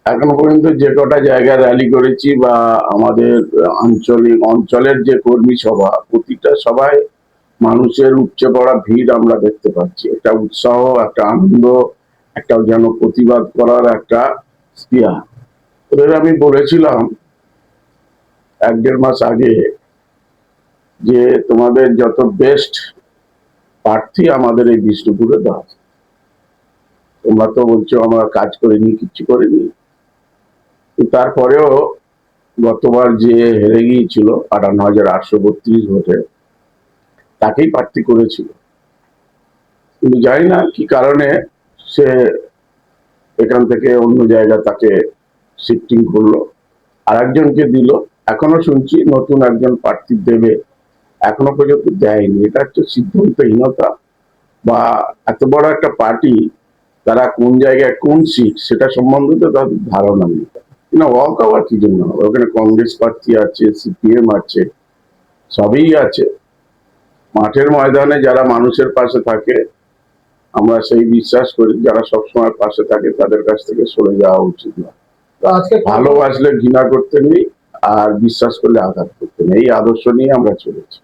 এখনো পর্যন্ত যে কটা জায়গায় র্যালি করেছি বা আমাদের অঞ্চলের যে কর্মী সভা, প্রতিটা সভায় মানুষের উপচে পড়া ভিড় আমরা দেখতে পাচ্ছি। একটা উৎসাহ, একটা আনন্দ, একটা যেন প্রতিবাদ করার একটা স্পৃহা। ওদের আমি বলেছিলাম 1-1.5 মাস আগে যে তোমাদের যত বেস্ট প্রার্থী আমাদের এই বিষ্ণুপুরে দাও। তোমরা তো বলছো আমরা কাজ করিনি, কিচ্ছু করিনি। তারপরেও গতবার যে হেরে গিয়েছিল 58,832 ভোটে, তাকেই প্রার্থী করেছিল। কিন্তু জানি না কি কারণে সে এখান থেকে অন্য জায়গা তাকে শিফটিং করলো, আর একজনকে দিল। এখনো শুনছি নতুন একজন প্রার্থী দেবে, এখনো পর্যন্ত দেয়নি। এটা হচ্ছে সিদ্ধান্তহীনতা, বা এত বড় একটা পার্টি তারা কোন জায়গায় কোন সিট সেটা সম্বন্ধে তো তাদের ধারণা নেই। না, ওয়াক আবার কি জন্য হবে? ওখানে কংগ্রেস প্রার্থী আছে, সিপিএম আছে, সবই আছে। মাঠের ময়দানে যারা মানুষের পাশে থাকে, আমরা সেই বিশ্বাস করি, যারা সবসময় পাশে থাকে তাদের কাছ থেকে সরে যাওয়া উচিত না। তো আজকে ভালোবাসলে ঘৃণা করতে নেই, আর বিশ্বাস করলে আঘাত করতে নেই। এই আদর্শ নিয়ে আমরা চলেছি।